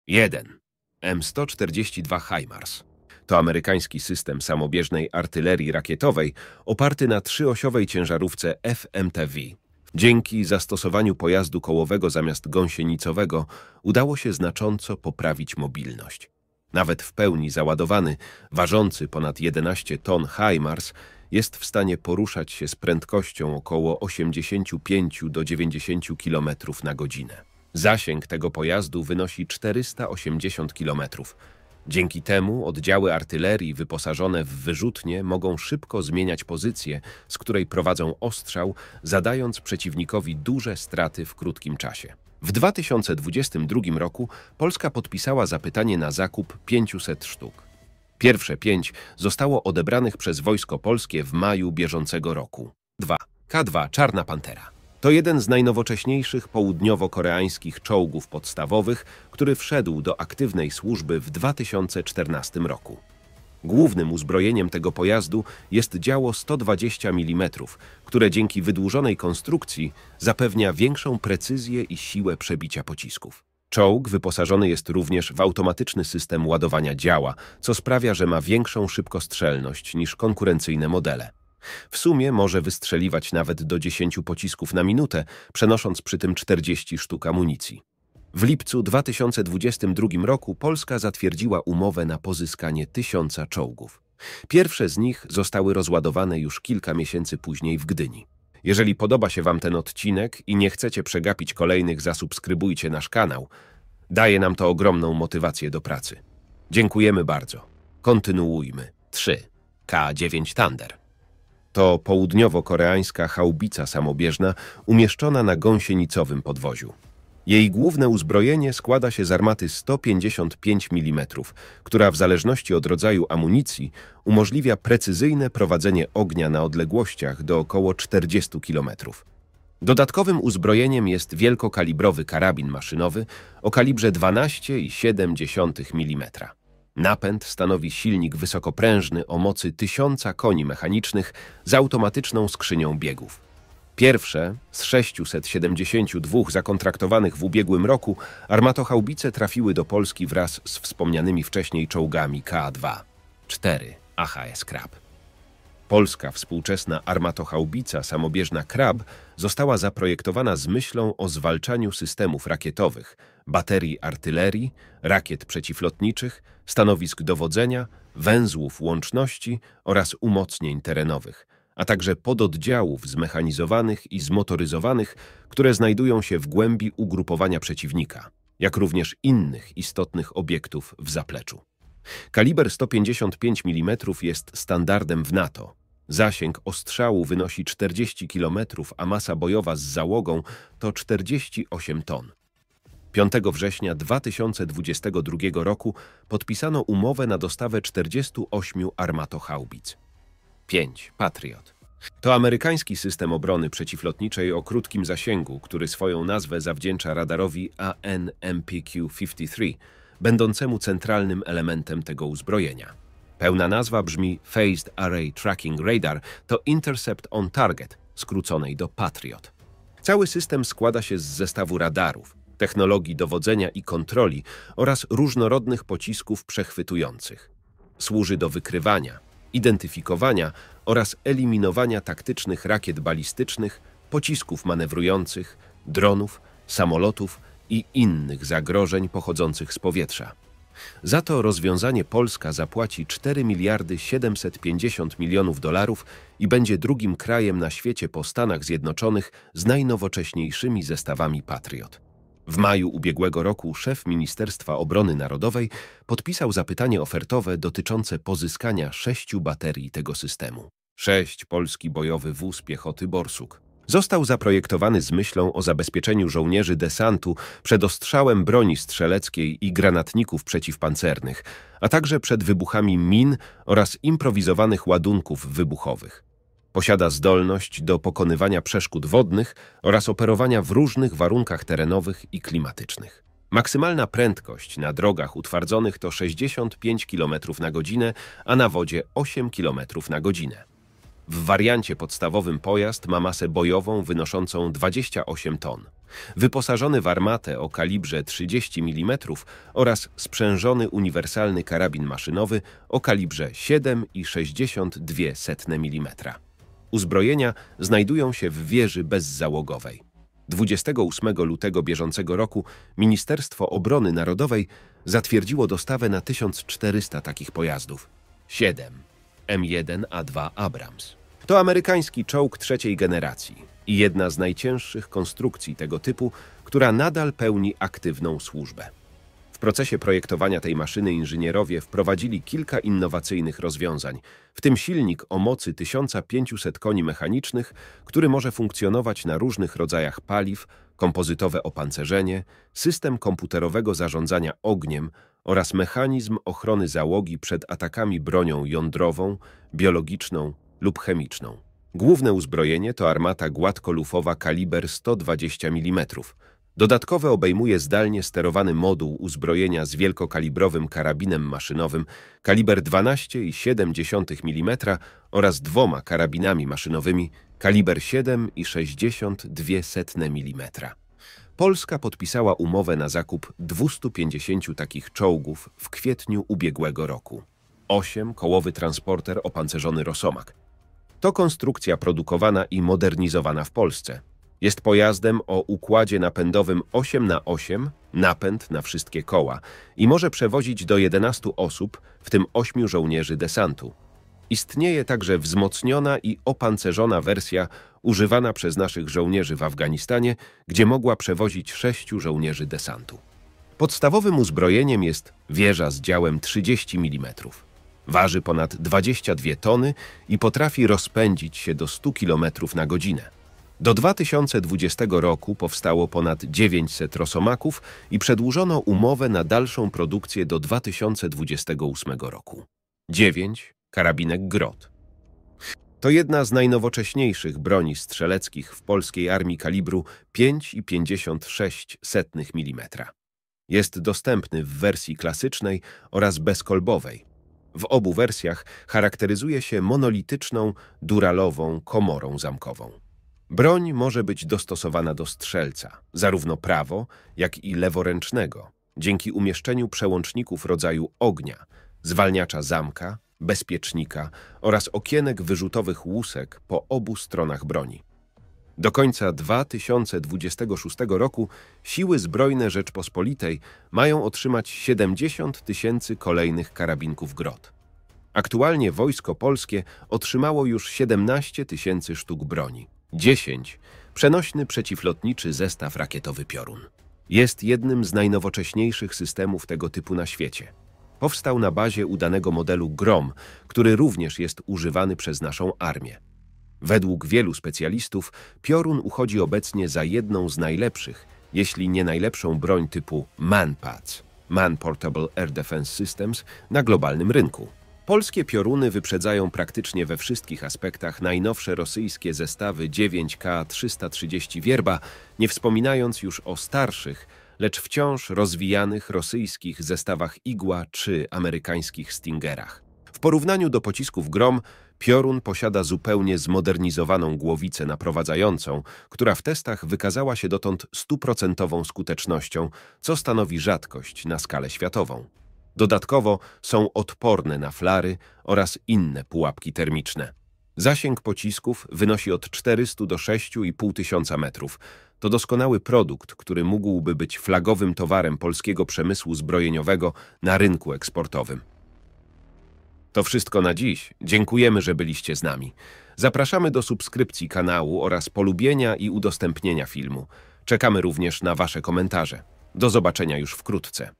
1. M142 HIMARS. To amerykański system samobieżnej artylerii rakietowej oparty na trzyosiowej ciężarówce FMTV. Dzięki zastosowaniu pojazdu kołowego zamiast gąsienicowego udało się znacząco poprawić mobilność. Nawet w pełni załadowany, ważący ponad 11 ton HIMARS jest w stanie poruszać się z prędkością około 85 do 90 km na godzinę. Zasięg tego pojazdu wynosi 480 km. Dzięki temu oddziały artylerii wyposażone w wyrzutnie mogą szybko zmieniać pozycję, z której prowadzą ostrzał, zadając przeciwnikowi duże straty w krótkim czasie. W 2022 roku Polska podpisała zapytanie na zakup 500 sztuk. Pierwsze 5 zostało odebranych przez Wojsko Polskie w maju bieżącego roku. 2. K2 Czarna Pantera. To jeden z najnowocześniejszych południowo-koreańskich czołgów podstawowych, który wszedł do aktywnej służby w 2014 roku. Głównym uzbrojeniem tego pojazdu jest działo 120 mm, które dzięki wydłużonej konstrukcji zapewnia większą precyzję i siłę przebicia pocisków. Czołg wyposażony jest również w automatyczny system ładowania działa, co sprawia, że ma większą szybkostrzelność niż konkurencyjne modele. W sumie może wystrzeliwać nawet do 10 pocisków na minutę, przenosząc przy tym 40 sztuk amunicji. W lipcu 2022 roku Polska zatwierdziła umowę na pozyskanie 1000 czołgów. Pierwsze z nich zostały rozładowane już kilka miesięcy później w Gdyni. Jeżeli podoba się Wam ten odcinek i nie chcecie przegapić kolejnych, zasubskrybujcie nasz kanał. Daje nam to ogromną motywację do pracy. Dziękujemy bardzo. Kontynuujmy. 3. K9 Thunder. To południowo-koreańska haubica samobieżna umieszczona na gąsienicowym podwoziu. Jej główne uzbrojenie składa się z armaty 155 mm, która w zależności od rodzaju amunicji umożliwia precyzyjne prowadzenie ognia na odległościach do około 40 km. Dodatkowym uzbrojeniem jest wielkokalibrowy karabin maszynowy o kalibrze 12,7 mm. Napęd stanowi silnik wysokoprężny o mocy 1000 koni mechanicznych z automatyczną skrzynią biegów. Pierwsze z 672 zakontraktowanych w ubiegłym roku armatohaubice trafiły do Polski wraz z wspomnianymi wcześniej czołgami Ka-2. 4. AHS Krab. Polska współczesna armatohaubica samobieżna Krab została zaprojektowana z myślą o zwalczaniu systemów rakietowych, baterii artylerii, rakiet przeciwlotniczych, stanowisk dowodzenia, węzłów łączności oraz umocnień terenowych, a także pododdziałów zmechanizowanych i zmotoryzowanych, które znajdują się w głębi ugrupowania przeciwnika, jak również innych istotnych obiektów w zapleczu. Kaliber 155 mm jest standardem w NATO. Zasięg ostrzału wynosi 40 km, a masa bojowa z załogą to 48 ton. 5 września 2022 roku podpisano umowę na dostawę 48 armatohaubic. 5. Patriot. To amerykański system obrony przeciwlotniczej o krótkim zasięgu, który swoją nazwę zawdzięcza radarowi AN/MPQ-53, będącemu centralnym elementem tego uzbrojenia. Pełna nazwa brzmi Phased Array Tracking Radar, to Intercept on Target, skróconej do Patriot. Cały system składa się z zestawu radarów, technologii dowodzenia i kontroli oraz różnorodnych pocisków przechwytujących. Służy do wykrywania, identyfikowania oraz eliminowania taktycznych rakiet balistycznych, pocisków manewrujących, dronów, samolotów i innych zagrożeń pochodzących z powietrza. Za to rozwiązanie Polska zapłaci 4 miliardy 750 milionów dolarów i będzie drugim krajem na świecie po Stanach Zjednoczonych z najnowocześniejszymi zestawami Patriot. W maju ubiegłego roku szef Ministerstwa Obrony Narodowej podpisał zapytanie ofertowe dotyczące pozyskania 6 baterii tego systemu. 6. Polski bojowy wóz piechoty Borsuk. Został zaprojektowany z myślą o zabezpieczeniu żołnierzy desantu przed ostrzałem broni strzeleckiej i granatników przeciwpancernych, a także przed wybuchami min oraz improwizowanych ładunków wybuchowych. Posiada zdolność do pokonywania przeszkód wodnych oraz operowania w różnych warunkach terenowych i klimatycznych. Maksymalna prędkość na drogach utwardzonych to 65 km na godzinę, a na wodzie 8 km na godzinę. W wariancie podstawowym pojazd ma masę bojową wynoszącą 28 ton. Wyposażony w armatę o kalibrze 30 mm oraz sprzężony uniwersalny karabin maszynowy o kalibrze 7,62 mm. Uzbrojenia znajdują się w wieży bezzałogowej. 28 lutego bieżącego roku Ministerstwo Obrony Narodowej zatwierdziło dostawę na 1400 takich pojazdów. 7 M1A2 Abrams. To amerykański czołg trzeciej generacji i jedna z najcięższych konstrukcji tego typu, która nadal pełni aktywną służbę. W procesie projektowania tej maszyny inżynierowie wprowadzili kilka innowacyjnych rozwiązań, w tym silnik o mocy 1500 koni mechanicznych, który może funkcjonować na różnych rodzajach paliw, kompozytowe opancerzenie, system komputerowego zarządzania ogniem oraz mechanizm ochrony załogi przed atakami bronią jądrową, biologiczną lub chemiczną. Główne uzbrojenie to armata gładkolufowa kaliber 120 mm. Dodatkowo obejmuje zdalnie sterowany moduł uzbrojenia z wielkokalibrowym karabinem maszynowym kaliber 12,7 mm oraz dwoma karabinami maszynowymi kaliber 7,62 mm. Polska podpisała umowę na zakup 250 takich czołgów w kwietniu ubiegłego roku. 8-kołowy transporter opancerzony Rosomak. To konstrukcja produkowana i modernizowana w Polsce. Jest pojazdem o układzie napędowym 8x8, napęd na wszystkie koła i może przewozić do 11 osób, w tym 8 żołnierzy desantu. Istnieje także wzmocniona i opancerzona wersja używana przez naszych żołnierzy w Afganistanie, gdzie mogła przewozić 6 żołnierzy desantu. Podstawowym uzbrojeniem jest wieża z działem 30 mm. Waży ponad 22 tony i potrafi rozpędzić się do 100 km na godzinę. Do 2020 roku powstało ponad 900 Rosomaków i przedłużono umowę na dalszą produkcję do 2028 roku. 9. Karabinek Grot. To jedna z najnowocześniejszych broni strzeleckich w polskiej armii kalibru 5,56 mm. Jest dostępny w wersji klasycznej oraz bezkolbowej. W obu wersjach charakteryzuje się monolityczną, duralową komorą zamkową. Broń może być dostosowana do strzelca, zarówno prawo, jak i leworęcznego, dzięki umieszczeniu przełączników rodzaju ognia, zwalniacza zamka, bezpiecznika oraz okienek wyrzutowych łusek po obu stronach broni. Do końca 2026 roku Siły Zbrojne Rzeczpospolitej mają otrzymać 70 000 kolejnych karabinków Grot. Aktualnie Wojsko Polskie otrzymało już 17 000 sztuk broni. 10. Przenośny przeciwlotniczy zestaw rakietowy Piorun. Jest jednym z najnowocześniejszych systemów tego typu na świecie. Powstał na bazie udanego modelu Grom, który również jest używany przez naszą armię. Według wielu specjalistów Piorun uchodzi obecnie za jedną z najlepszych, jeśli nie najlepszą broń typu MANPADS, Man Portable Air Defense Systems, na globalnym rynku. Polskie Pioruny wyprzedzają praktycznie we wszystkich aspektach najnowsze rosyjskie zestawy 9K330 Wierba, nie wspominając już o starszych, lecz wciąż rozwijanych rosyjskich zestawach Igła czy amerykańskich Stingerach. W porównaniu do pocisków Grom, Piorun posiada zupełnie zmodernizowaną głowicę naprowadzającą, która w testach wykazała się dotąd 100% skutecznością, co stanowi rzadkość na skalę światową. Dodatkowo są odporne na flary oraz inne pułapki termiczne. Zasięg pocisków wynosi od 400 do 6500 metrów. To doskonały produkt, który mógłby być flagowym towarem polskiego przemysłu zbrojeniowego na rynku eksportowym. To wszystko na dziś. Dziękujemy, że byliście z nami. Zapraszamy do subskrypcji kanału oraz polubienia i udostępnienia filmu. Czekamy również na Wasze komentarze. Do zobaczenia już wkrótce.